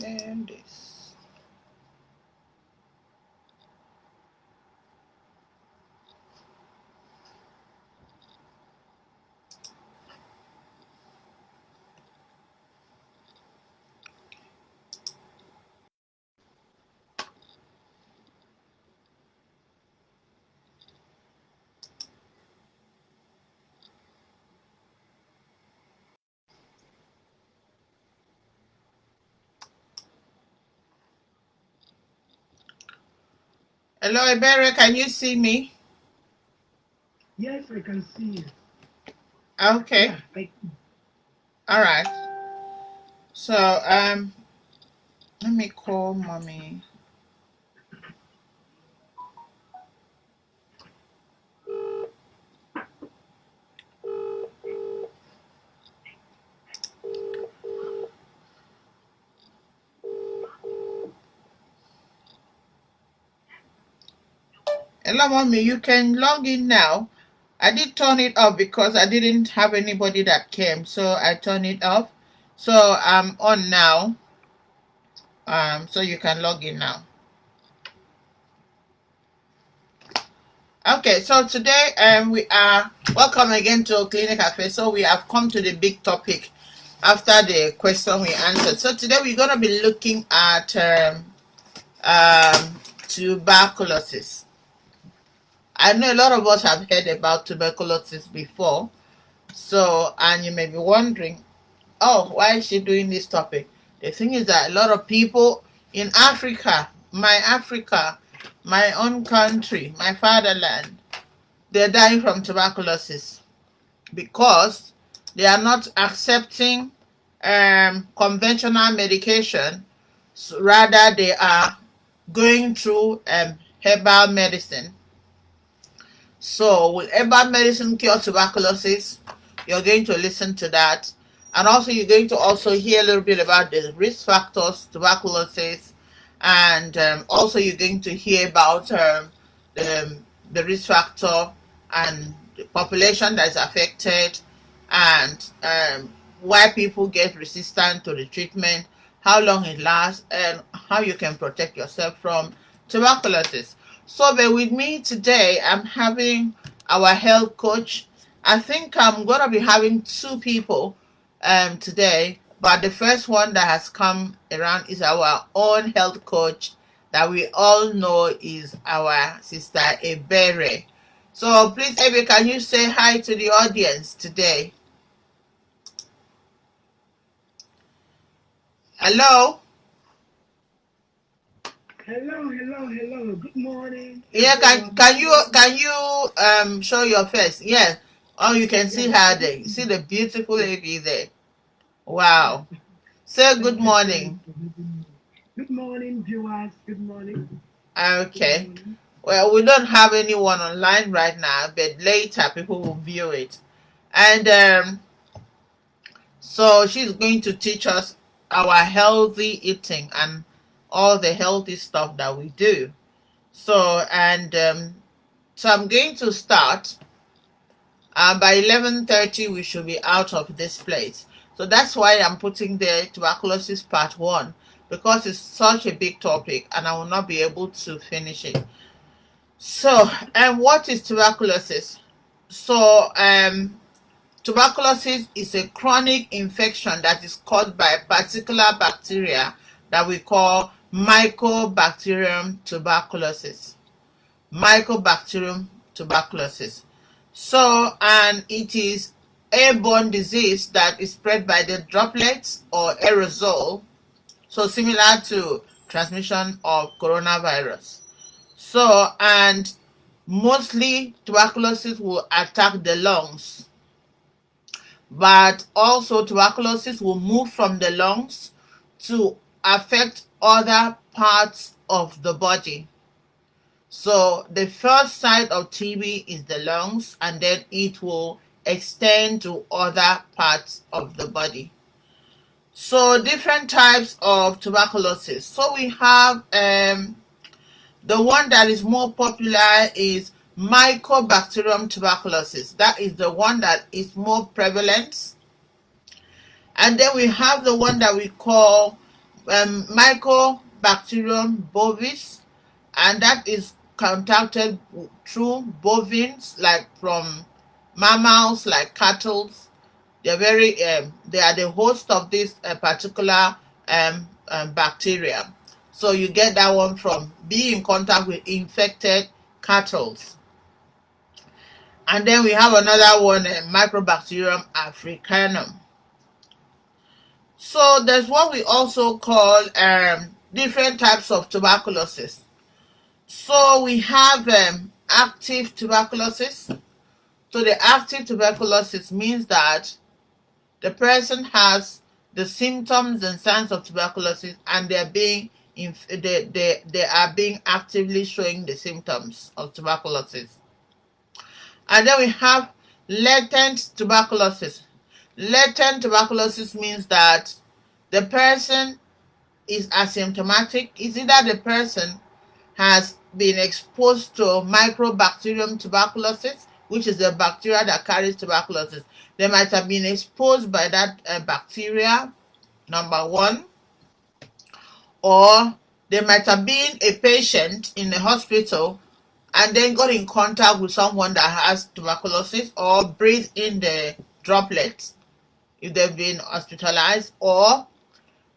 and this. Hello, Ebere, can you see me? Yes, I can see you. Okay. Yeah, All right. So, let me call mommy. Hello, mommy. You can log in now. I did turn it off because I didn't have anybody that came, so I turned it off. So I'm on now. So you can log in now. Okay, so today we are welcome again to Clinic Cafe. So we have come to the big topic after the question we answered. So today we're gonna be looking at tuberculosis. I know a lot of us have heard about tuberculosis before. So, and you may be wondering, oh, why is she doing this topic? The thing is that a lot of people in Africa, my own country, my fatherland, they're dying from tuberculosis because they are not accepting conventional medication. So rather, they are going through herbal medicine. So, will herbal medicine cure tuberculosis? You're going to listen to that. And also, you're going to also hear a little bit about the risk factors, tuberculosis, and also you're going to hear about the, the risk factor and the population that is affected, and why people get resistant to the treatment, how long it lasts, and how you can protect yourself from tuberculosis. So bear with me today. I'm having our health coach. I think I'm gonna be having two people today, but the first one that has come around is our own health coach that we all know is our sister Ebere. So please, Ebe, can you say hi to the audience today? Hello. hello. Good morning, Yeah, everyone. can you show your face? Yeah. Oh, you can see Yes, her there. You see the beautiful lady there. Wow. Say good morning. good morning, viewers. Good morning. Good Okay. morning. Well, we don't have anyone online right now, but later people will view it. And so she's going to teach us our healthy eating and all the healthy stuff that we do. So, and so I'm going to start. By 11:30, we should be out of this place. So that's why I'm putting the tuberculosis part one, because it's such a big topic and I will not be able to finish it. So, and what is tuberculosis? So, tuberculosis is a chronic infection that is caused by a particular bacteria that we call Mycobacterium tuberculosis. Mycobacterium tuberculosis. So, and it is airborne disease that is spread by the droplets or aerosol, so similar to transmission of coronavirus. So, and mostly tuberculosis will attack the lungs, but also tuberculosis will move from the lungs to affect other parts of the body. So the first site of TB is the lungs, and then it will extend to other parts of the body. So different types of tuberculosis. So we have the one that is more popular is Mycobacterium tuberculosis. That is the one that is more prevalent. And then we have the one that we call Mycobacterium bovis, and that is contacted through bovines, like from mammals, like cattle. They're they are the host of this particular bacteria. So you get that one from being in contact with infected cattle. And then we have another one, Microbacterium africanum. So there's what we also call different types of tuberculosis. So we have active tuberculosis. So the active tuberculosis means that the person has the symptoms and signs of tuberculosis, and they are being actively showing the symptoms of tuberculosis. And then we have latent tuberculosis. Latent tuberculosis means that the person is asymptomatic. It's either the person has been exposed to Mycobacterium tuberculosis, which is the bacteria that carries tuberculosis. They might have been exposed by that bacteria, number one, or they might have been a patient in the hospital and then got in contact with someone that has tuberculosis, or breathe in the droplets if they've been hospitalized, or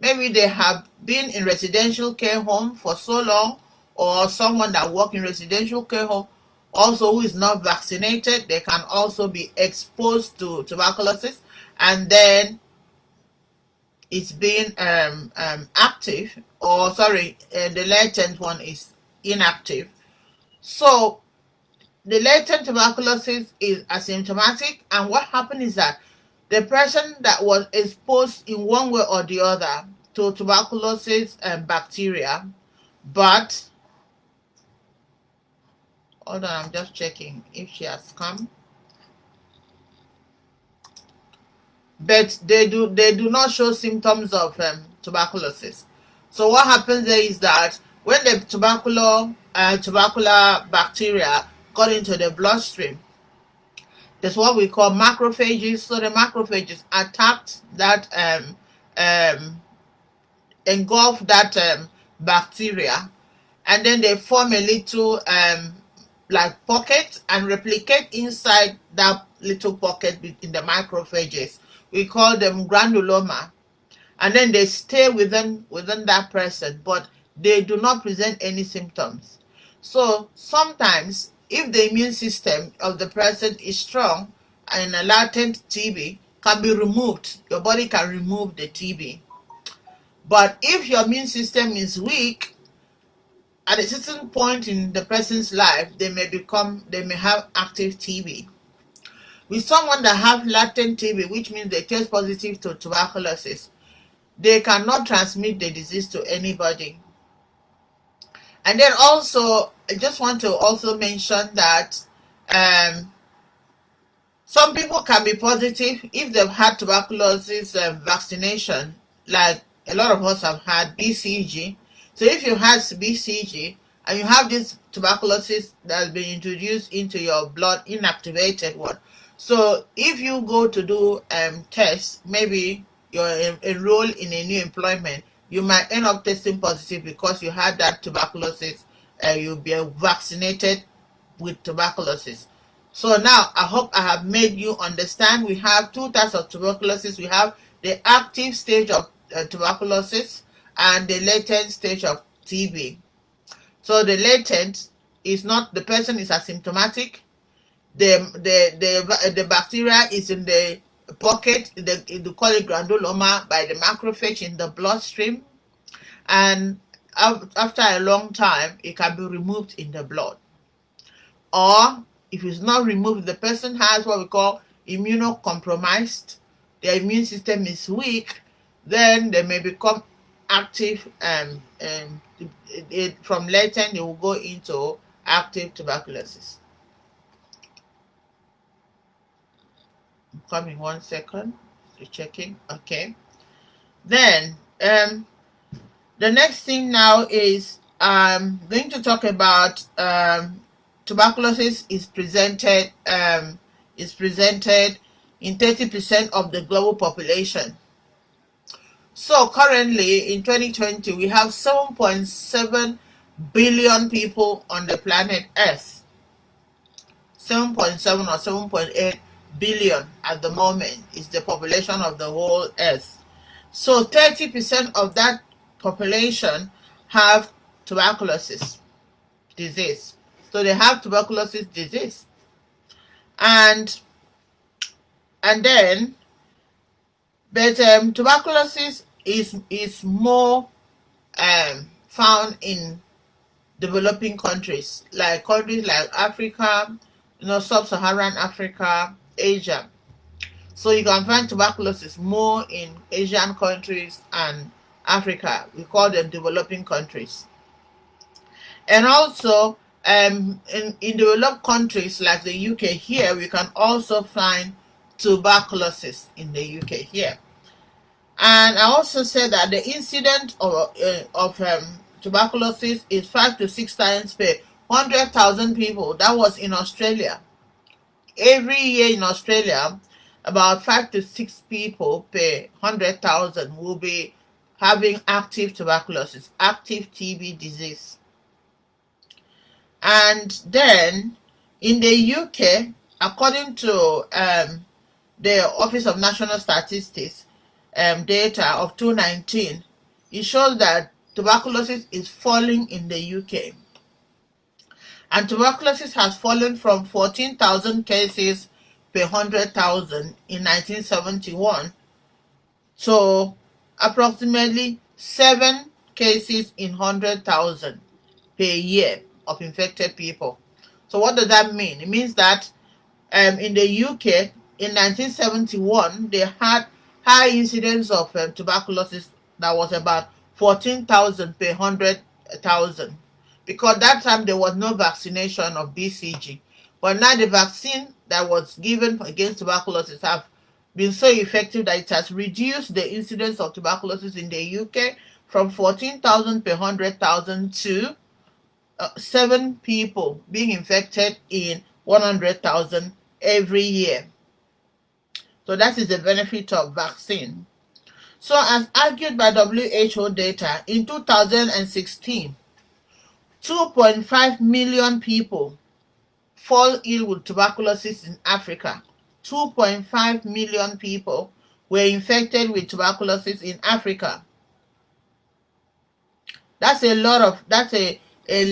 maybe they have been in residential care home for so long, or someone that works in residential care home also who is not vaccinated. They can also be exposed to tuberculosis, and then it's being active, or sorry, the latent one is inactive. So the latent tuberculosis is asymptomatic, and what happened is that the person that was exposed in one way or the other to tuberculosis bacteria, but hold on, I'm just checking if she has come. But they do not show symptoms of tuberculosis. So what happens there is that when the tubercular bacteria got into the bloodstream, that's what we call macrophages. So the macrophages attacked that engulf that bacteria, and then they form a little like pocket and replicate inside that little pocket in the macrophages. We call them granuloma, and then they stay within that person, but they do not present any symptoms. So sometimes, if the immune system of the person is strong and a latent TB can be removed, your body can remove the TB. But if your immune system is weak, at a certain point in the person's life, they may have active TB. With someone that have latent TB, which means they test positive to tuberculosis, they cannot transmit the disease to anybody. And then also, I just want to also mention that some people can be positive if they've had tuberculosis vaccination, like a lot of us have had BCG. So if you had BCG and you have this tuberculosis that has been introduced into your blood, inactivated one, so if you go to do tests, maybe you're enrolled in a new employment, you might end up testing positive because you had that tuberculosis. You'll be vaccinated with tuberculosis. So now I hope I have made you understand. We have two types of tuberculosis. We have the active stage of tuberculosis and the latent stage of TB. So the latent is not, the person is asymptomatic. The bacteria is in the pocket, they call it granuloma, by the macrophage in the bloodstream, and after a long time it can be removed in the blood. Or if it's not removed, the person has what we call immunocompromised, their immune system is weak, then they may become active, from latent they will go into active tuberculosis. I'm coming 1 second. You're checking. Okay. Then the next thing now is I'm going to talk about tuberculosis is presented in 30% of the global population. So currently in 2020, we have 7.7 billion people on the planet Earth. 7.7 or 7.8 billion at the moment is the population of the whole Earth. So 30% of that population have tuberculosis disease. So they have tuberculosis disease. And then, but tuberculosis is more found in developing countries like Africa, sub-Saharan Africa, Asia. So you can find tuberculosis more in Asian countries and Africa. We call them developing countries. And also in developed countries like the UK here, we can also find tuberculosis in the UK here. And I also said that the incidence of tuberculosis is 5 to 6 times per 100,000 people. That was in Australia. Every year in Australia, about 5 to 6 people per 100,000 will be having active tuberculosis, active TB disease. And then in the UK, according to the Office of National Statistics data of 2019, it shows that tuberculosis is falling in the UK. And tuberculosis has fallen from 14,000 cases per 100,000 in 1971 to approximately 7 cases in 100,000 per year of infected people. So what does that mean? It means that in the UK in 1971 they had high incidence of tuberculosis that was about 14,000 per 100,000, because that time there was no vaccination of BCG. But now the vaccine that was given against tuberculosis have been so effective that it has reduced the incidence of tuberculosis in the UK from 14,000 per 100,000 to 7 people being infected in 100,000 every year. So that is the benefit of vaccine. So as argued by WHO data, in 2016, 2.5 million people fall ill with tuberculosis in Africa. 2.5 million people were infected with tuberculosis in Africa. That's a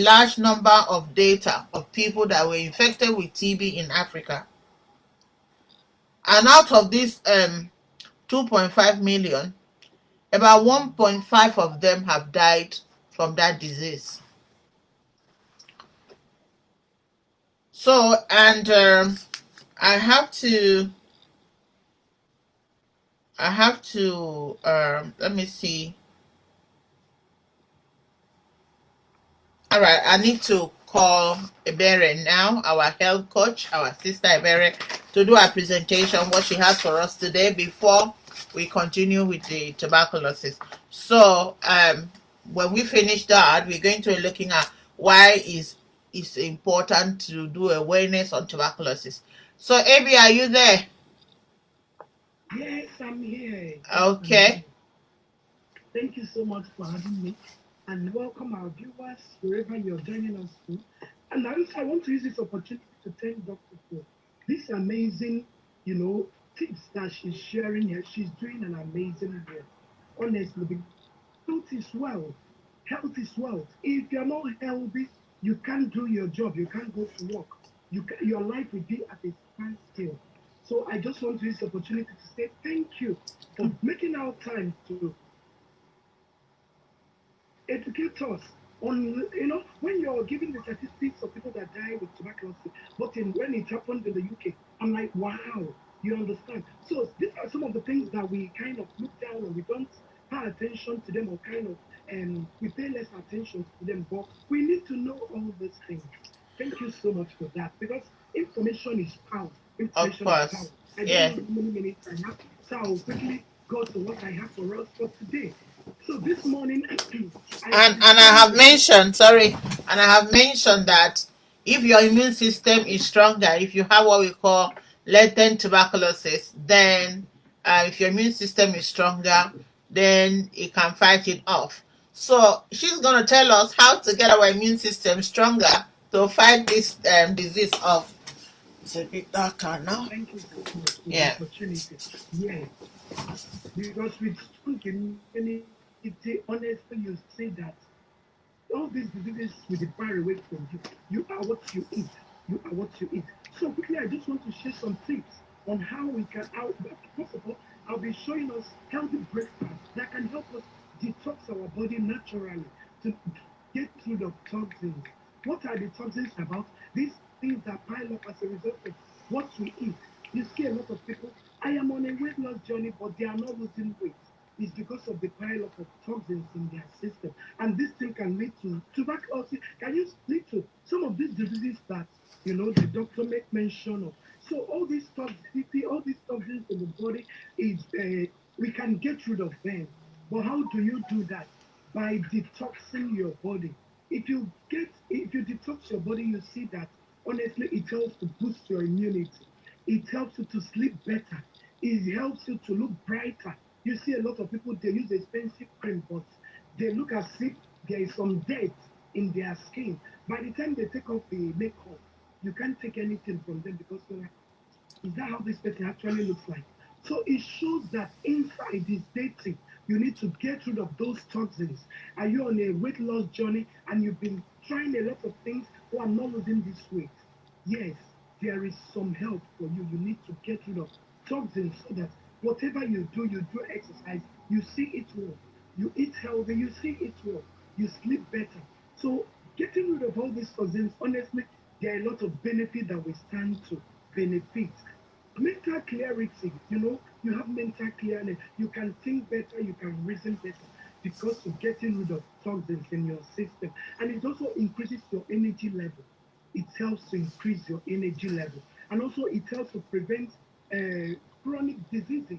large number of data of people that were infected with TB in Africa. And out of this 2.5 million, about 1.5 of them have died from that disease. So, and I have to let me see. All right, I need to call Ebere now, our health coach, our sister Ebere, to do a presentation, what she has for us today before we continue with the tuberculosis. So when we finish that, we're going to be looking at why it's important to do awareness on tuberculosis. So Abby, are you there? Yes, I'm here. Okay. Thank you so much for having me, and welcome our viewers wherever you're joining us from. And I want to use this opportunity to thank Dr. for this amazing, tips that she's sharing here. She's doing an amazing work, honestly. Because health is wealth. Health is wealth. If you're not healthy, you can't do your job. You can't go to work. Your life will be at a standstill. So I just want to use the opportunity to say thank you for making our time to educate us on, when you're giving the statistics of people that die with tuberculosis, but when it happened in the UK, I'm like, wow, you understand? So these are some of the things that we kind of look down on. We don't pay attention to them, or kind of, we pay less attention to them, but we need to know all these things. Thank you so much for that, because information is power. Information of course. Is power. I don't know how many minutes I have, so I'll quickly go to what I have for us for today. So this morning, I have mentioned that if your immune system is stronger, if you have what we call latent tuberculosis, then if your immune system is stronger, then it can fight it off. So she's going to tell us how to get our immune system stronger to fight this disease off. It's a bit darker now. Thank you so much for the Yeah. opportunity. Yes, because with strong immunity, honestly, you say that all these diseases will be far away from you. You are what you eat. You are what you eat. So quickly, I just want to share some tips on how we can. How, first of all, I'll be showing us healthy breakfast that can help us detox our body naturally to get rid of toxins. What are the toxins about? These things that pile up as a result of what we eat. You see a lot of people. I am on a weight loss journey, but they are not losing weight. It's because of the pile up of toxins in their system. And this thing can lead to tuberculosis, can you lead to some of these diseases that the doctor make mention of. So all these toxicity, all these toxins in the body is we can get rid of them. But how do you do that? By detoxing your body. If you detox your body, you see that honestly it helps to boost your immunity. It helps you to sleep better. It helps you to look brighter. You see a lot of people they use expensive cream, but they look as if there is some dirt in their skin. By the time they take off the makeup, you can't take anything from them because you're like, is that how this person actually looks like? So it shows that inside is dating. You need to get rid of those toxins. Are you on a weight loss journey and you've been trying a lot of things? Oh, I'm not losing this weight. Yes, there is some help for you. You need to get rid of toxins so that whatever you do exercise, you see it well. You eat healthy, you see it well. You sleep better. So getting rid of all these toxins, honestly, there are a lot of benefit that we stand to benefit. Mental clarity, you have mental clearness. You can think better, you can reason better because of getting rid of toxins in your system. And it also increases your energy level. It helps to increase your energy level. And also, it helps to prevent chronic diseases.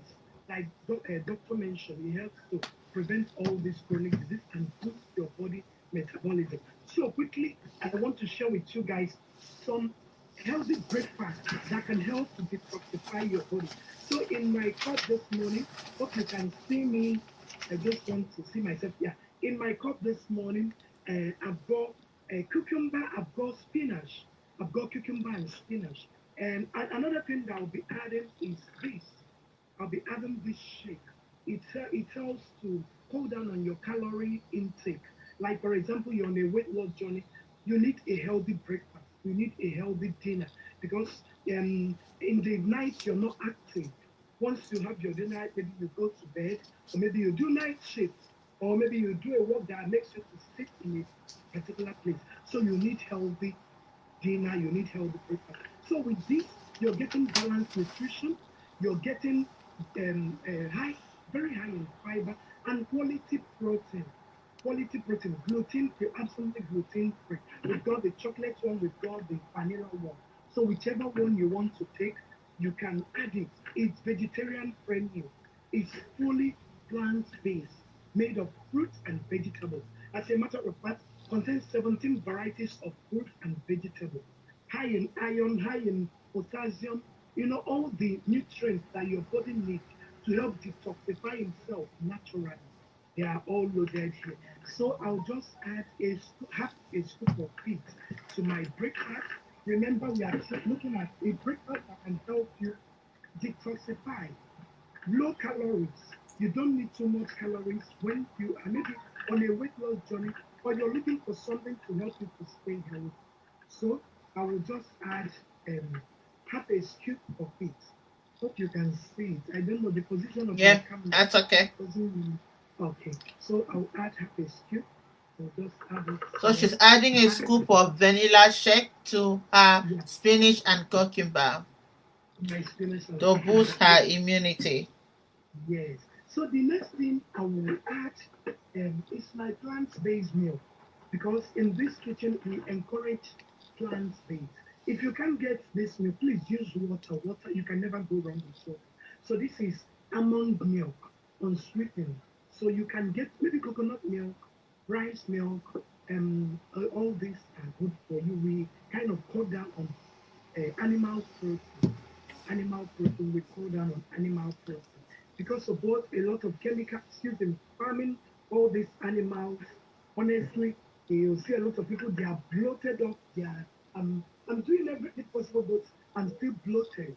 Like doctor mentioned, it helps to prevent all these chronic diseases and boost your body metabolism. So, quickly, I want to share with you guys some healthy breakfast that can help to detoxify your body. So in my cup this morning, hope you can see me. I just want to see myself. Yeah, in my cup this morning, I've got a cucumber, I've got spinach, I've got cucumber and spinach. And another thing that I'll be adding is this. I'll be adding this shake. It helps to hold down on your calorie intake. Like for example, you're on a weight loss journey, you need a healthy breakfast. You need a healthy dinner because in the night you're not active. Once you have your dinner, maybe you go to bed, or maybe you do night shift, or maybe you do a work that makes you to sit in a particular place. So you need healthy dinner, you need healthy breakfast. So with this, you're getting balanced nutrition, you're getting high, very high in fiber and quality protein. Quality protein, gluten free, absolutely gluten free. We've got the chocolate one, we've got the vanilla one. So whichever one you want to take, you can add it. It's vegetarian friendly. It's fully plant based, made of fruits and vegetables. As a matter of fact, contains 17 varieties of fruit and vegetables. High in iron, high in potassium, all the nutrients that your body needs to help detoxify itself naturally. They are all loaded here. So I'll just add half a scoop of it to my breakfast. Remember, we are looking at a breakfast that can help you detoxify. Low calories. You don't need too much calories when you are maybe on a weight loss journey or you're looking for something to help you to stay healthy. So I will just add half a scoop of it. Hope you can see it. I don't know the position of my Yeah, camera that's okay. doesn't really. Okay, so I'll add half a scoop. I'll just add it So here. she's adding a Half a scoop of vanilla shake to her yeah, spinach and cucumber my spinach and to cucumber. boost her Yes, immunity. yes. So the next thing I will add is my plant-based milk because in this kitchen we encourage plant-based. If you can't get this milk, please use water. Water, you can never go wrong with water. So this is almond milk, unsweetened. So you can get maybe coconut milk, rice milk, all these are good for you. We kind of cut down on animal protein. Animal protein, we cut down on animal protein. because of both a lot of chemicals used in farming all these animals. Honestly, you'll see a lot of people, they are bloated up. They are, I'm doing everything possible, but I'm still bloated.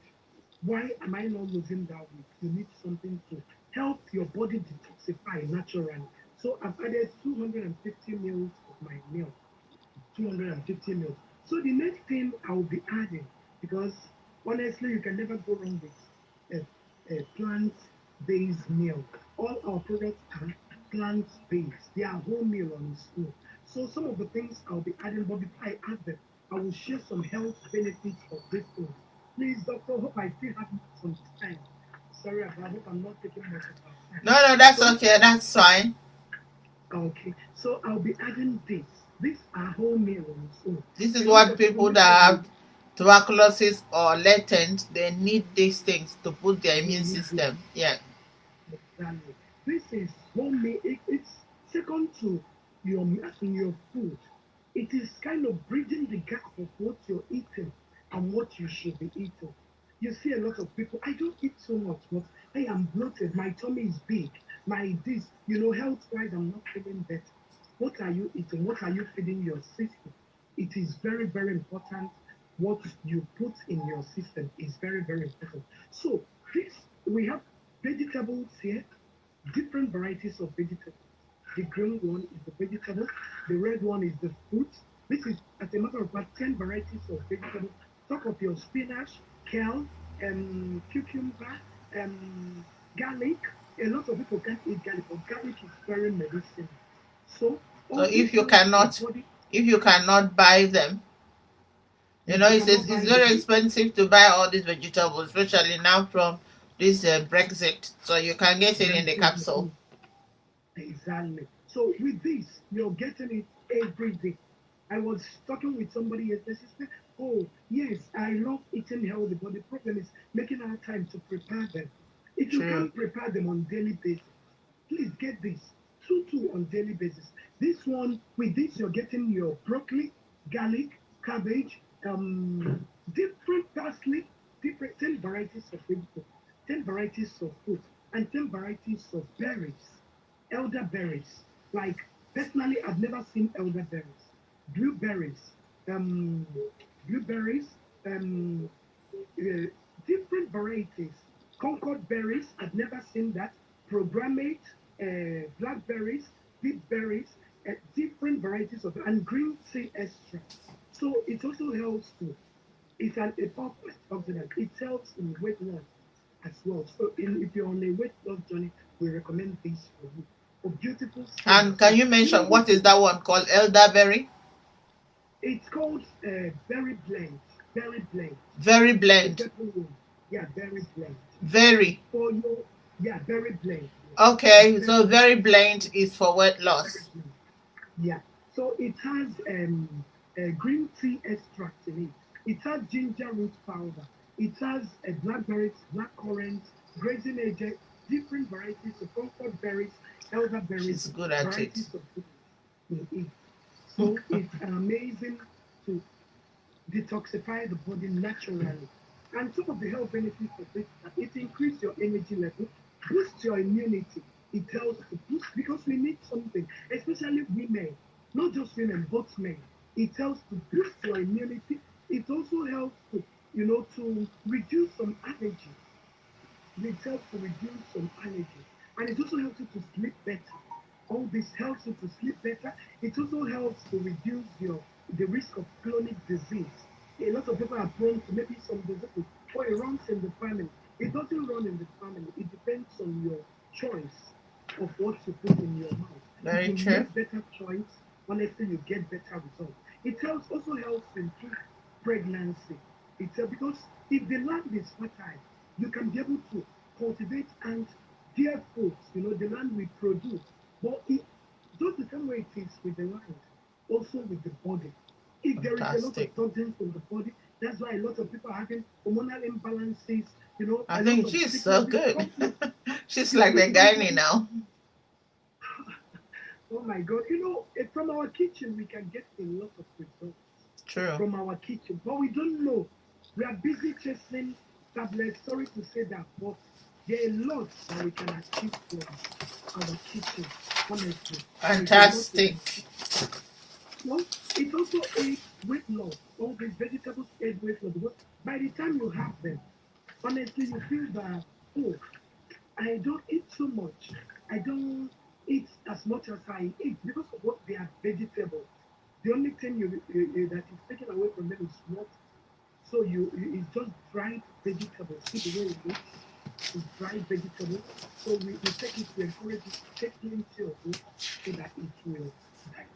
Why am I not losing that weight? You need something to help your body detoxify naturally. So I've added 250 mils of my milk. 250 mils. So the next thing I'll be adding, because honestly, you can never go wrong with plant-based milk. All our products are plant-based. They are whole meal on its own. So some of the things I'll be adding, but before I add them, I will share some health benefits of this thing. Please, doctor, hope I still have some time. Sorry about. I hope I'm not taking much of our time. No, no, that's So okay. That's fine. okay, so I'll be adding this. These are whole meal on its own. This is A lot what of people people make that sure have tuberculosis or latent, they need these things to boost their they immune need this. system. Yeah. Exactly. This is homemade. It's second to your food. It is kind of bridging the gap of what you're eating and what you should be eating. You see a lot of people, I don't eat so much, but I am bloated, my tummy is big, my this, health wise, I'm not feeling better. What are you eating? What are you feeding your system? It is very, very important. What you put in your system is very, very important. So, this we have vegetables here, different varieties of vegetables. The green one is the vegetable, the red one is the fruit. This is, as a matter of fact, 10 varieties of vegetables. Talk of your spinach, kale, cucumber, garlic. A lot of people can't eat garlic, but garlic is very medicinal. So So all this helps your body. if you cannot buy them, If you cannot it's buy the very beef, expensive to buy all these vegetables, especially now from this Brexit. So you can get it in the Brexit, capsule. exactly. So with this, you're getting it every day. I was talking with somebody yesterday. She said, "Oh, yes, I love eating healthy, but the problem is making our time to prepare them. If you True. can't prepare them on daily basis, please get this two on daily basis. This one, with this, you're getting your broccoli, garlic, cabbage, different parsley, different 10 varieties of vegetables, 10 varieties of fruit, and 10 varieties of berries, elderberries. Like personally, I've never seen elderberries, blueberries, um, blueberries, um, uh, different varieties. Concord berries, I've never seen that. Programmate, blackberries, deep berries, different varieties of, and green tea extract. So it also helps to, it's a purpose oxidant. It helps in weight loss as well. So if you're on a weight loss journey, we recommend this for you. For beautiful skin And as can well. you mention This what is is, that one called? Elderberry? it's called berry blend. Berry blend. Very The blend. purple one. Yeah, berry blend. Very. For your, yeah, berry blend. Yes. It's Okay, so berry very blend is for weight blend. loss. Yeah. So it has green tea extract in it. It has ginger root powder. It has blackberries, black currants, grazing agent, different varieties of comfort berries, elderberries, She's good at it. varieties of goodness in it. So it's amazing to detoxify the body naturally. And some of the health benefits of it, that it increases your energy level, boosts your immunity. It helps to boost because we need something, especially women, not just women, but men. It helps to boost your immunity. It also helps to, to reduce some allergies. It helps to reduce some allergies. And it also helps you to sleep better. All this helps you to sleep better. It also helps to reduce the risk of chronic disease. A lot of people are prone to maybe some diseases, or it runs in the family. It doesn't run in the family. It depends on your choice of what you put in your mouth. If Very you true. make better choice, honestly, you get better results. It also helps to improve pregnancy. Because if the land is fertile, you can be able to cultivate and bear fruits. The land will produce. But just the same way it is with the land, also with the body. If there is a lot Fantastic. of toxins in the body, that's why a lot of people are having hormonal imbalances, I a lot think of she's so sicknesses. good. Come to She's your like the quick gynae answer. now. Oh my God. From our kitchen, we can get a lot of results True. from our kitchen, but we don't know. We are busy chasing tablets. Sorry to say that, but There are lots that we can achieve from our kitchen, honestly. Fantastic. Well, it also aids weight loss. All these vegetables aid weight loss because by the time you have them, honestly, you feel that, oh, I don't eat so much. I don't eat as much as I eat because of what they are vegetables. The only thing that is taken away from them is water. So it's just dried vegetables. See the way it looks? It's dried vegetables. So we take it to encourage it to take plenty of it so that it will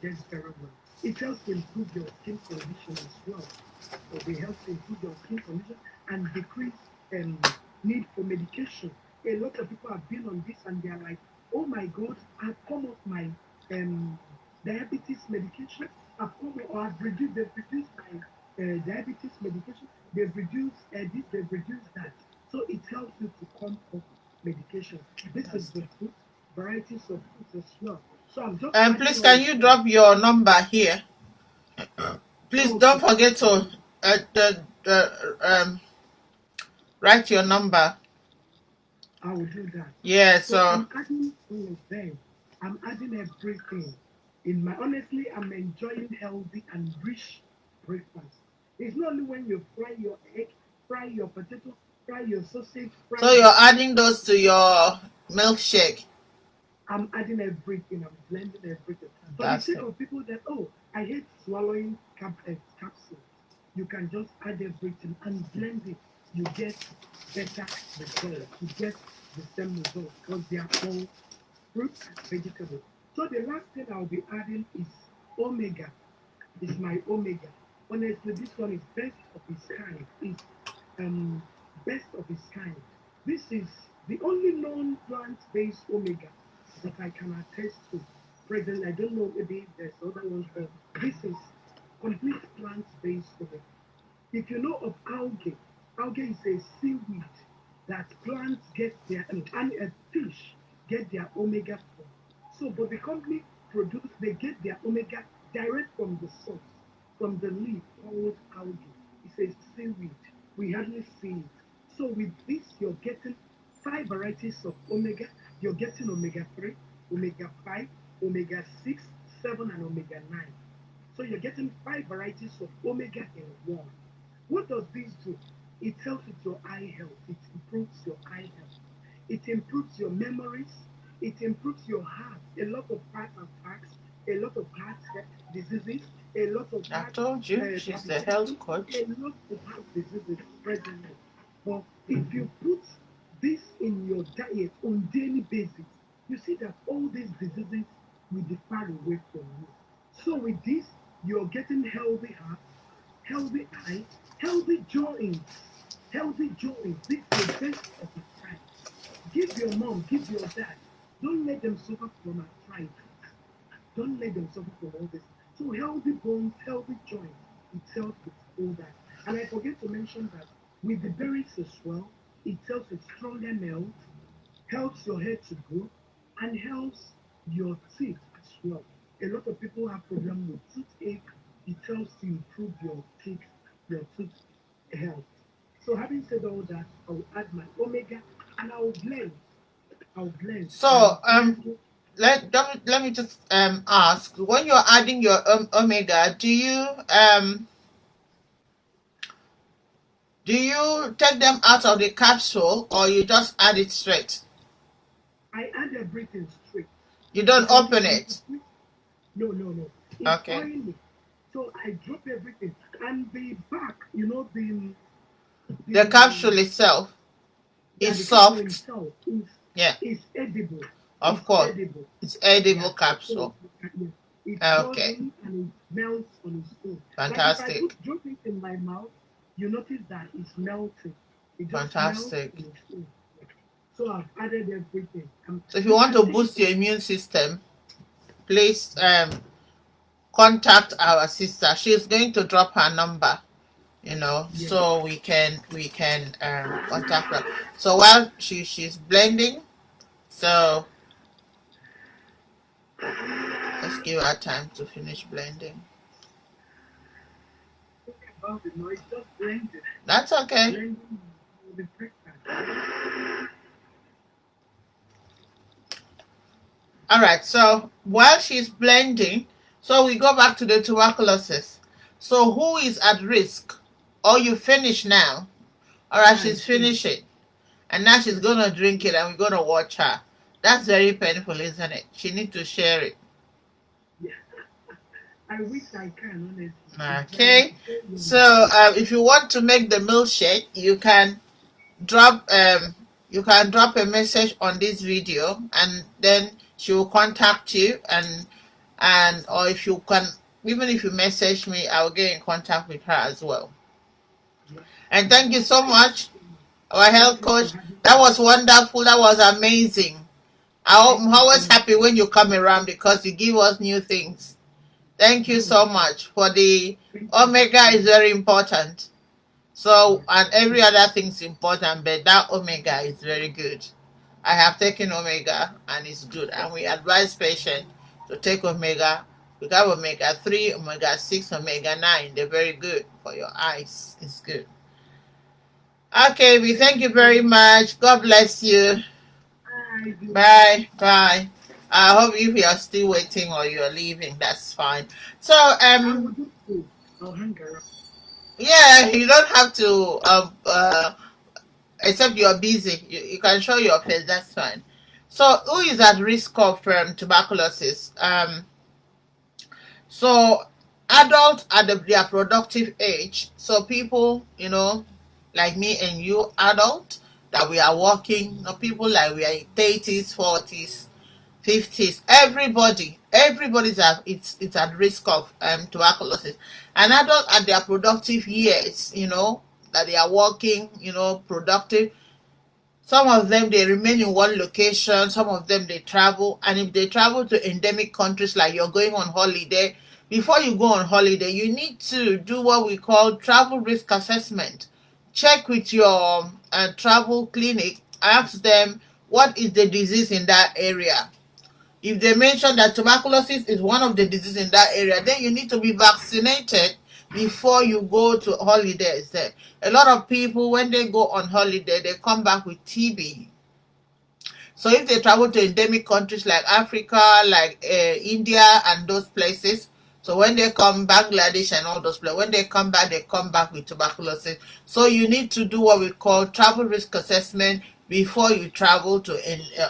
digest very well. It helps to improve your skin condition as well. So they help to improve your skin condition and decrease um, need for medication. A lot of people have been on this and they are like, oh my God, I've come off my um, diabetes medication. They've reduced my diabetes medication. They've reduced this, they've reduced that. So it helps you to come off medication. This is the fruit, varieties of fruits as well. So I'm just Please, adding all can of you that. drop your number here? Please don't Okay, forget to write your number. I will do that. Yeah, So so I'm adding all of them. I'm adding everything. In my honestly, I'm enjoying healthy and rich breakfast. It's not only when you fry your egg, fry your potato, fry your sausage, fry you're this thing. adding those to your milkshake. I'm adding everything. I'm blending everything. For the sake Fantastic. of people that, oh, I hate swallowing capsules, you can just add everything and blend it. You get better results. You get the same results because they are all fruits and vegetables. So the last thing I'll be adding is omega. Is my omega. Honestly, this one is best of its kind. It's um, best of its kind. This is the only known plant-based omega that I can attest to. Presently, I don't know maybe there's other ones, but this is complete plant-based omega. If you know of algae, algae is a seaweed that plants get their and a fish get their omega from. So, but the company produce they get their omega direct from the source, from the leaf called algae. It's a seaweed. We hardly see it. So with this, you're getting five varieties of omega. You're getting omega 3, omega 5, omega 6, 7, and omega 9. So you're getting five varieties of omega in one. What does this do? It helps with your eye health. It improves your eye health. It improves your memories. It improves your heart. A lot of heart attacks, a lot of heart diseases, a lot of I heart told you she's the health palpitation, coach. a lot of heart diseases presently. But if you put this in your diet on daily basis, you see that all these diseases will be far away from you. So with this, you're getting healthy heart, healthy eye, healthy joints, healthy joints. This is the best of its kind. Give your mom, give your dad. Don't let them suffer from arthritis. Don't let them suffer from all this. So healthy bones, healthy joints, it helps with all that. And I forget to mention that with the berries as well, it helps with stronger nails, helps your hair to grow, and helps your teeth as well. A lot of people have problem with toothache. It helps to improve your tooth health. So having said all that, I'll add my omega and I'll blend. I'll blend. And So honestly, let me just ask, when you're adding your omega, do you take them out of the capsule or you just add it straight? I add everything straight. You don't And open it. no, no, no. It's Okay. oily. So I drop everything. And the back, The the capsule itself yeah, is the capsule soft. itself Yeah, is edible. of It's course. edible. It's Yeah. edible So capsule. yeah, it goes Okay. in and it melts on its own. Like if I Fantastic. drop it in my mouth, you notice that it's melting. It just melts Fantastic. on its own. Yeah. So I've added everything. So if you You want can to take it boost your in. immune system, please contact our sister. She's going to drop her number, Yeah. so we can contact her. So while she's blending, so let's give her time to finish blending. Talking about the noise, just blend it. That's okay. Blending the breakfast. All right. So while she's blending, so we go back to the tuberculosis. So who is at risk? Oh, you finish now. All right, she's finishing. And now she's going to drink it and we're going to watch her. That's very painful, isn't it? She needs to share it. Yeah. I wish I can, honestly. Okay. So if you want to make the milkshake, drop you can drop a message on this video and then she will contact you and or if you can even if you message me, I'll get in contact with her as well. And thank you so much, our health coach. That was wonderful. That was amazing. I'm always happy when you come around because you give us new things. Thank you so much. For the omega is very important. So, and every other thing is important, but that omega is very good. I have taken omega and it's good. And we advise patients to take omega. We have omega 3, omega 6, omega 9. They're very good for your eyes. It's good. Okay, we thank you very much. God bless you. Bye. Bye. I hope if you are still waiting or you're leaving, that's fine. So, yeah, you don't have to, except you're busy. You can show your face, that's fine. So, who is at risk of tuberculosis? So, adults at their productive age. So, people, like me and you, adult, that we are working, people like we are in 30s, 40s, 50s, everybody's it's at risk of tuberculosis. An adult at their productive years, that they are working, productive. Some of them they remain in one location, some of them they travel, and if they travel to endemic countries like you're going on holiday, before you go on holiday, you need to do what we call travel risk assessment. Check with your travel clinic, ask them what is the disease in that area. If they mention that tuberculosis is one of the diseases in that area, then you need to be vaccinated before you go to holidays. A lot of people, when they go on holiday, they come back with TB. So if they travel to endemic countries like Africa, like India and those places, so when they come, Bangladesh and all those places, when they come back with tuberculosis. So you need to do what we call travel risk assessment before you travel to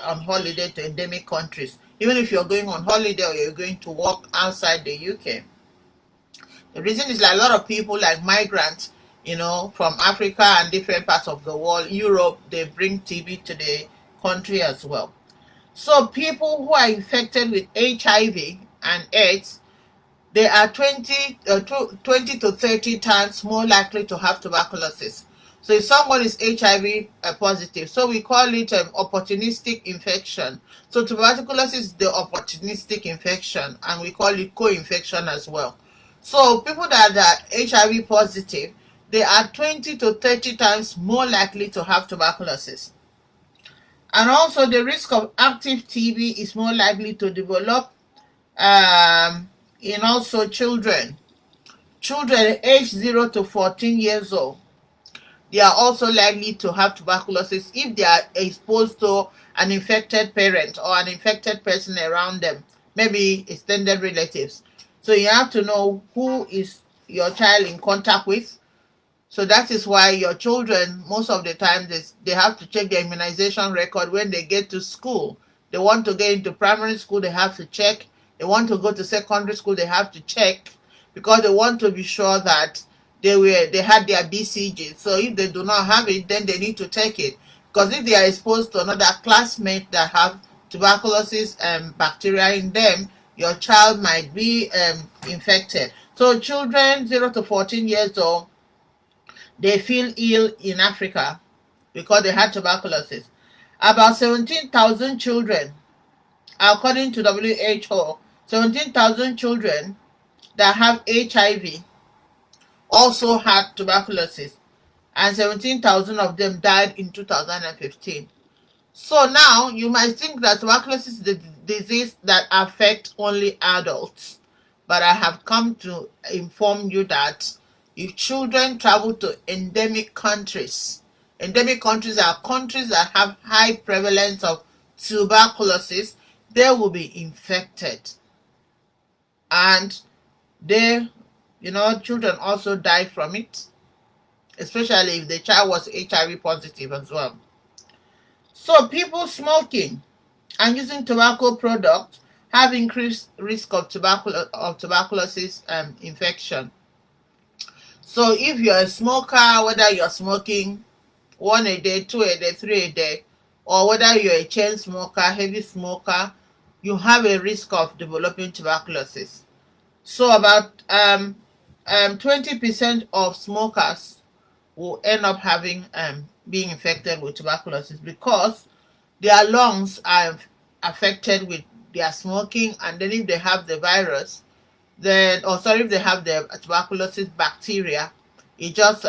on holiday to endemic countries. Even if you're going on holiday or you're going to work outside the UK. The reason is like a lot of people like migrants, from Africa and different parts of the world, Europe, they bring TB to the country as well. So people who are infected with HIV and AIDS, they are 20 to 30 times more likely to have tuberculosis. So if someone is HIV positive, so we call it an opportunistic infection. So tuberculosis is the opportunistic infection, and we call it co-infection as well. So people that are HIV positive, they are 20 to 30 times more likely to have tuberculosis. And also the risk of active TB is more likely to develop in also children aged 0 to 14 years old. They are also likely to have tuberculosis if they are exposed to an infected parent or an infected person around them, maybe extended relatives. So you have to know who is your child in contact with. So that is why your children, most of the time, they have to check their immunization record when they get to school. They want to get into primary school, they have to check. They want to go to secondary school, they have to check, because they want to be sure that they had their BCG. So if they do not have it, then they need to take it. Because if they are exposed to another classmate that have tuberculosis and bacteria in them, your child might be infected. So children 0 to 14 years old, they feel ill in Africa because they had tuberculosis. About 17,000 children, according to WHO, 17,000 children that have HIV also had tuberculosis, and 17,000 of them died in 2015. So now you might think that tuberculosis is the disease that affects only adults, but I have come to inform you that if children travel to endemic countries are countries that have high prevalence of tuberculosis, they will be infected, and they, children also die from it, especially if the child was HIV positive as well. So people smoking and using tobacco products have increased risk of tuberculosis infection. So if you're a smoker, whether you're smoking one a day, two a day, three a day, or whether you're a chain smoker, heavy smoker, you have a risk of developing tuberculosis. So about 20% of smokers will end up having being infected with tuberculosis because their lungs are affected with their smoking, and then if they have the virus, then, or sorry, if they have the tuberculosis bacteria, it just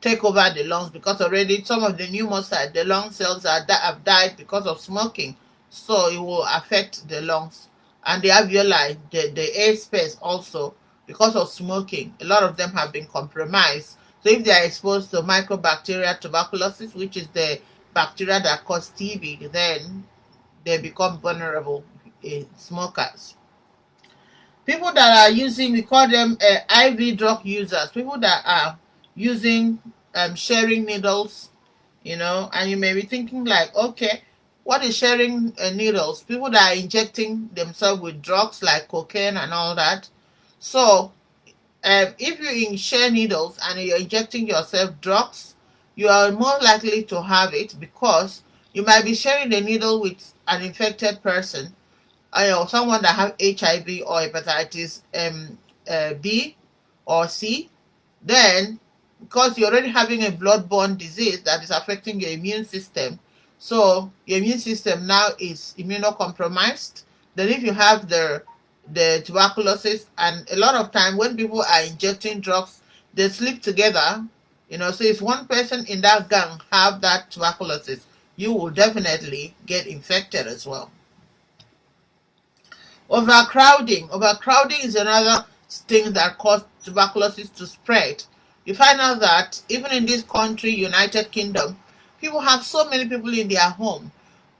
take over the lungs, because already some of the pneumocytes, the lung cells have died because of smoking, so it will affect the lungs. And the alveoli, the air space also, because of smoking, a lot of them have been compromised. So if they are exposed to mycobacteria tuberculosis, which is the bacteria that cause TB, then they become vulnerable smokers. People that are using, we call them IV drug users, people that are using sharing needles, and you may be thinking like, okay, what is sharing needles? People that are injecting themselves with drugs like cocaine and all that. So if you share needles and you're injecting yourself drugs, you are more likely to have it, because you might be sharing the needle with an infected person, or someone that have HIV or hepatitis B or C. Then, because you're already having a blood-borne disease that is affecting your immune system, so your immune system now is immunocompromised. Then if you have the tuberculosis, and a lot of time when people are injecting drugs, they sleep together, so if one person in that gang have that tuberculosis, you will definitely get infected as well. Overcrowding is another thing that caused tuberculosis to spread. You find out that even in this country, United Kingdom, people have so many people in their home.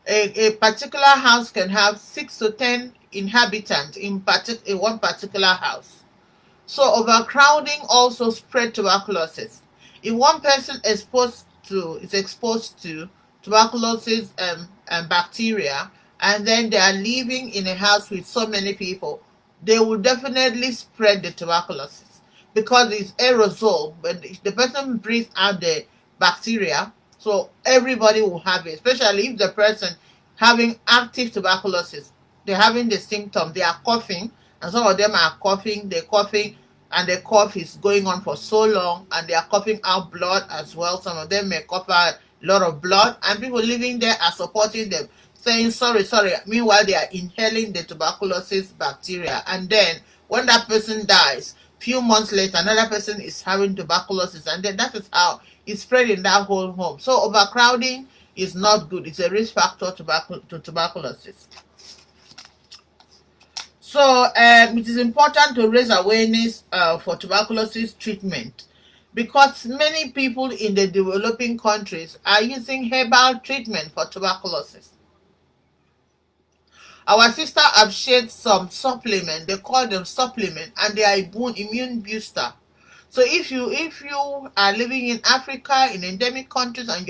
A particular house can have 6 to 10 inhabitants in one particular house. So overcrowding also spread tuberculosis. If one person is exposed to tuberculosis and bacteria, and then they are living in a house with so many people, they will definitely spread the tuberculosis, because it's aerosol. But the person breathes out the bacteria, so everybody will have it. Especially if the person having active tuberculosis, they're having the symptoms, they are coughing, and some of them are coughing, they're coughing, and the cough is going on for so long, and they are coughing out blood as well. Some of them may cough out a lot of blood, and people living there are supporting them, saying sorry, sorry. Meanwhile, they are inhaling the tuberculosis bacteria, and then when that person dies, few months later, another person is having tuberculosis, and then that is how it's spread in that whole home. So overcrowding is not good. It's a risk factor to tuberculosis. So it is important to raise awareness for tuberculosis treatment, because many people in the developing countries are using herbal treatment for tuberculosis. Our sister have shared some supplement. They call them supplement, and they are immune booster. So if you are living in Africa, in endemic countries, and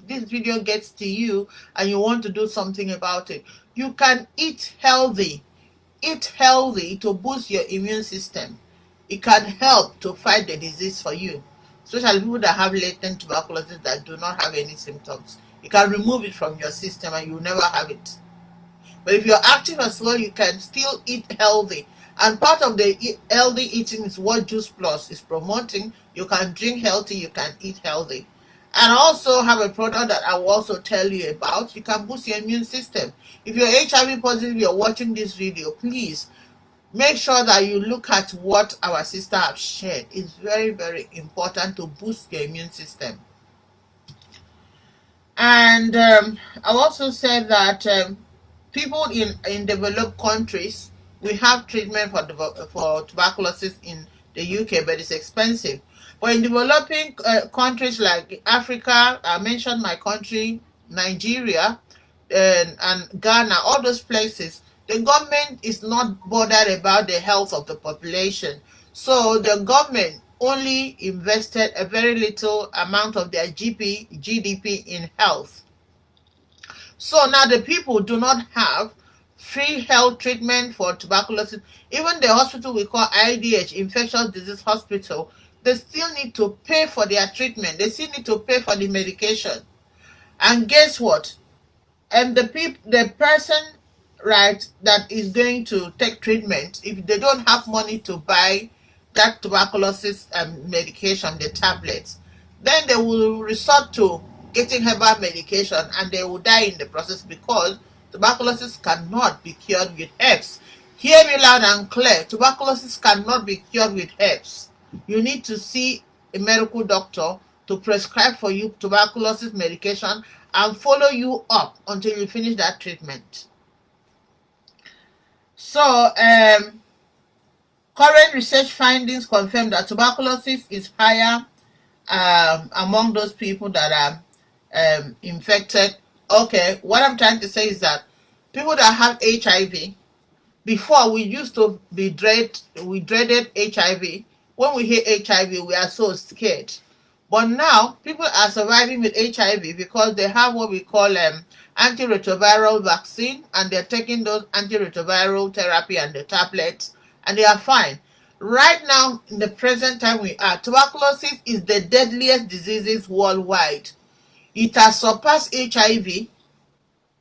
this video gets to you and you want to do something about it, you can eat healthy. Eat healthy to boost your immune system. It can help to fight the disease for you, especially people that have latent tuberculosis that do not have any symptoms. You can remove it from your system and you'll never have it. But if you're active as well, you can still eat healthy. And part of the healthy eating is what Juice Plus is promoting. You can drink healthy, you can eat healthy. And I also have a product that I will also tell you about. You can boost your immune system. If you're HIV positive, you're watching this video, please make sure that you look at what our sister have shared. It's very, very important to boost your immune system. And I also said that people in developed countries, we have treatment for tuberculosis in the UK, but it's expensive. But in developing countries like Africa, I mentioned my country, Nigeria, and Ghana, all those places, the government is not bothered about the health of the population. So the government only invested a very little amount of their GDP in health. So now the people do not have free health treatment for tuberculosis. Even the hospital we call IDH, Infectious Disease Hospital, they still need to pay for their treatment. They still need to pay for the medication. And guess what? And the person, right, that is going to take treatment, if they don't have money to buy that tuberculosis medication, the tablets, then they will resort to getting herbal medication, and they will die in the process, because tuberculosis cannot be cured with herbs. Hear me loud and clear: tuberculosis cannot be cured with herbs. You need to see a medical doctor to prescribe for you tuberculosis medication and follow you up until you finish that treatment. So, current research findings confirm that tuberculosis is higher among those people that are infected. Okay, what I'm trying to say is that people that have HIV, before we used to we dreaded HIV. When we hear HIV, we are so scared. But now people are surviving with HIV because they have what we call antiretroviral vaccine, and they're taking those antiretroviral therapy and the tablets, and they are fine. Right now, in the present time we are, tuberculosis is the deadliest diseases worldwide. It has surpassed HIV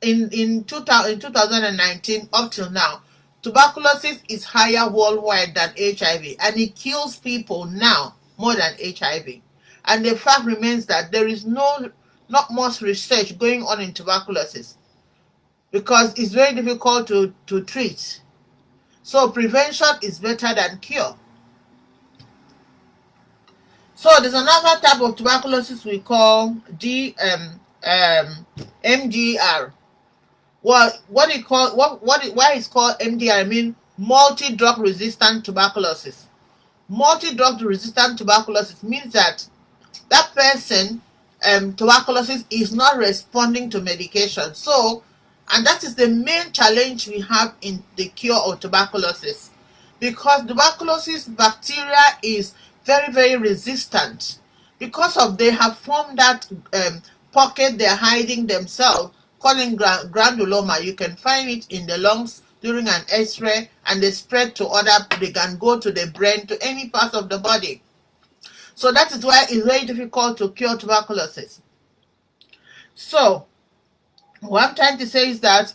in 2019 up till now. Tuberculosis is higher worldwide than HIV, and it kills people now more than HIV. And the fact remains that there is not much research going on in tuberculosis, because it's very difficult to treat. So prevention is better than cure. So there's another type of tuberculosis we call MDR. Well, why it's called MDR? I mean multi-drug resistant tuberculosis. Multi-drug resistant tuberculosis means that person tuberculosis is not responding to medication. So, and that is the main challenge we have in the cure of tuberculosis, because tuberculosis bacteria is very, very resistant, because of they have formed that pocket they're hiding themselves, calling granuloma. You can find it in the lungs during an X-ray, and they spread to they can go to the brain, to any part of the body. So that is why it's very difficult to cure tuberculosis. So what I'm trying to say is that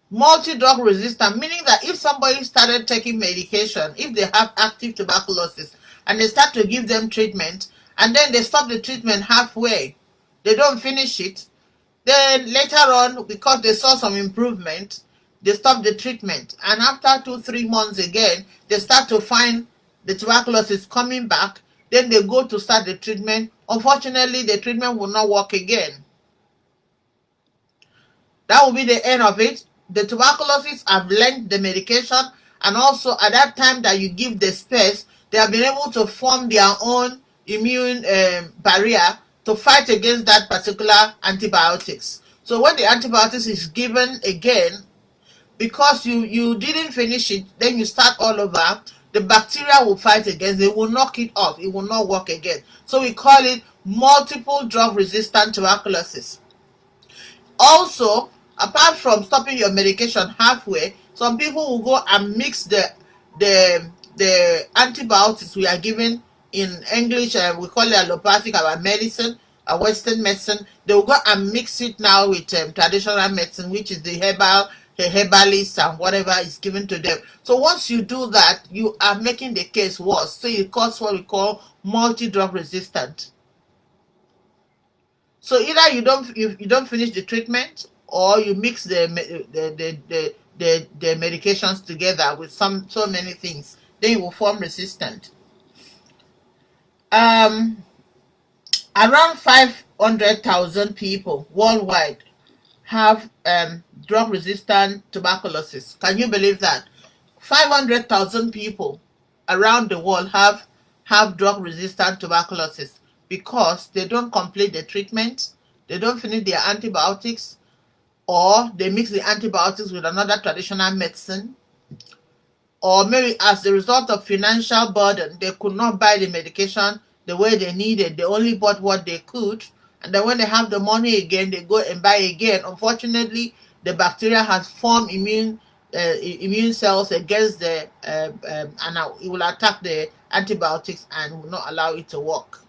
multi-drug resistant, meaning that if somebody started taking medication, if they have active tuberculosis, and they start to give them treatment, and then they stop the treatment halfway, they don't finish it, then later on, because they saw some improvement, they stop the treatment, and after 2-3 months again, they start to find the tuberculosis coming back. Then they go to start the treatment. Unfortunately, the treatment will not work again. That will be the end of it. The tuberculosis have learned the medication, and also at that time that you give the space, they have been able to form their own immune barrier to fight against that particular antibiotics. So when the antibiotics is given again, because you didn't finish it, then you start all over, the bacteria will fight against it, will knock it off, it will not work again. So we call it multiple drug resistant tuberculosis. Also, apart from stopping your medication halfway, some people will go and mix the antibiotics we are given. In English, we call it allopathic, our medicine, our Western medicine. They will go and mix it now with traditional medicine, which is the herbalist and whatever is given to them. So once you do that, you are making the case worse. So it causes what we call multi-drug resistant. So either you don't finish the treatment, or you mix the medications together with so many things, then you will form resistant. Around 500,000 people worldwide have drug-resistant tuberculosis. Can you believe that? 500,000 people around the world have drug-resistant tuberculosis, because they don't complete the treatment, they don't finish their antibiotics, or they mix the antibiotics with another traditional medicine, or maybe as a result of financial burden, they could not buy the medication the way they needed. They only bought what they could, and then when they have the money again, they go and buy again. Unfortunately, the bacteria has formed immune cells against the and now it will attack the antibiotics and will not allow it to work.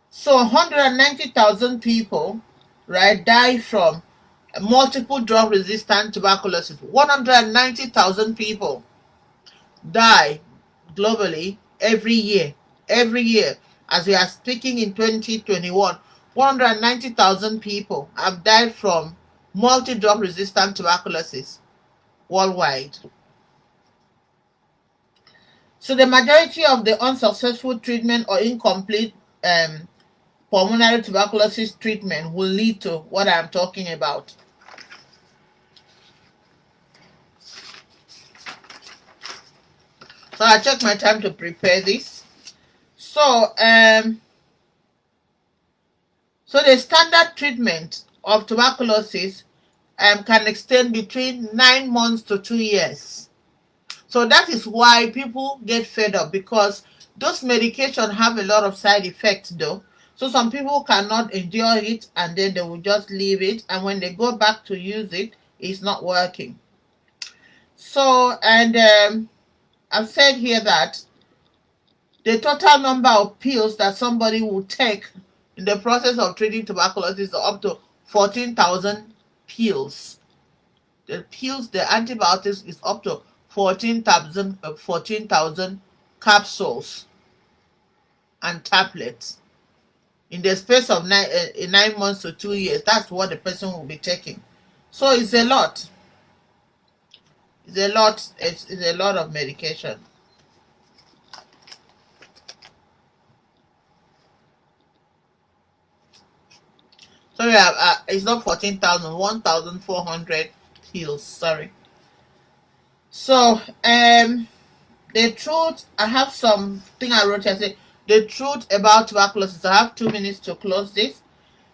So 190,000 people, right, die from multiple drug resistant tuberculosis. 190,000 people die globally every year. Every year. As we are speaking in 2021, 190,000 people have died from multi drug resistant tuberculosis worldwide. So the majority of the unsuccessful treatment or incomplete pulmonary tuberculosis treatment will lead to what I'm talking about. So I check my time to prepare this. So the standard treatment of tuberculosis can extend between 9 months to 2 years. So that is why people get fed up, because those medications have a lot of side effects though. So some people cannot endure it and then they will just leave it, and when they go back to use it, it's not working. So, and I've said here that the total number of pills that somebody will take in the process of treating tuberculosis is up to 14,000 pills. The antibiotics is up to 14,000 capsules and tablets in the space of 9 months to 2 years. That's what the person will be taking. So it's a lot. It's a lot. It's a lot of medication. Sorry, it's not 14,000, 1,400 pills. Sorry. So, the truth, I have something I wrote here. Say, the truth about tuberculosis. I have 2 minutes to close this.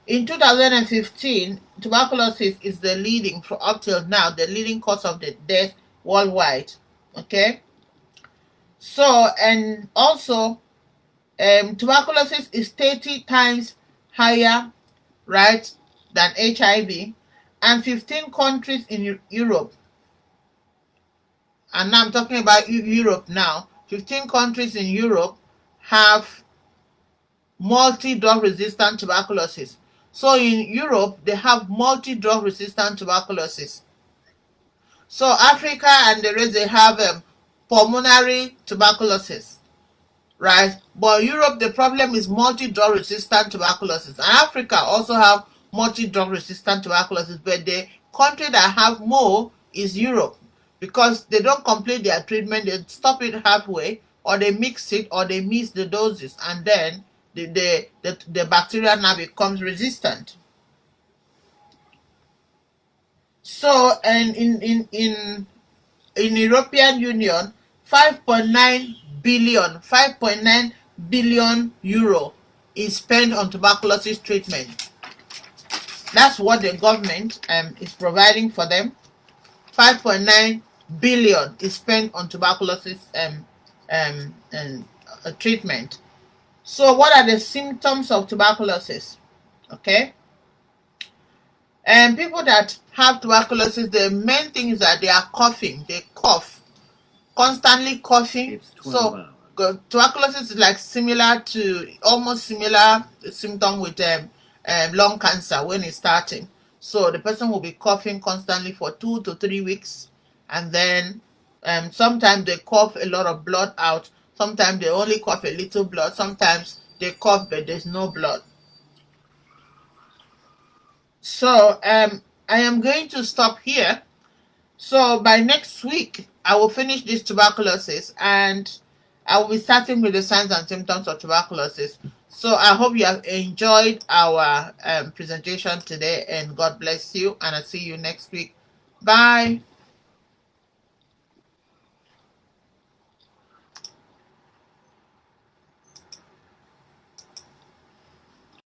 In 2015, tuberculosis is the leading, for up till now, the leading cause of the death worldwide. Okay. So, and also, tuberculosis is 30 times higher, right, than HIV, and 15 countries in Europe, and now I'm talking about Europe now, 15 countries in Europe have multi-drug resistant tuberculosis. So in Europe, they have multi-drug resistant tuberculosis. So Africa and the rest, they have pulmonary tuberculosis, right? But Europe, the problem is multi-drug resistant tuberculosis. And Africa also have multi-drug resistant tuberculosis, but the country that have more is Europe, because they don't complete their treatment, they stop it halfway, or they mix it, or they miss the doses, and then the bacteria now becomes resistant. So, and in European Union, 5.9 billion euro is spent on tuberculosis treatment. That's what the government is providing for them. 5.9 billion is spent on tuberculosis treatment. So what are the symptoms of tuberculosis? Okay. And people that have tuberculosis, the main thing is that they are coughing. They cough, constantly coughing. So tuberculosis is like almost similar symptom with lung cancer when it's starting. So the person will be coughing constantly for 2 to 3 weeks, and then sometimes they cough a lot of blood out. Sometimes they only cough a little blood. Sometimes they cough but there's no blood. So I am going to stop here. So by next week, I will finish this tuberculosis, and I will be starting with the signs and symptoms of tuberculosis. So I hope you have enjoyed our presentation today, and God bless you, and I'll see you next week. Bye.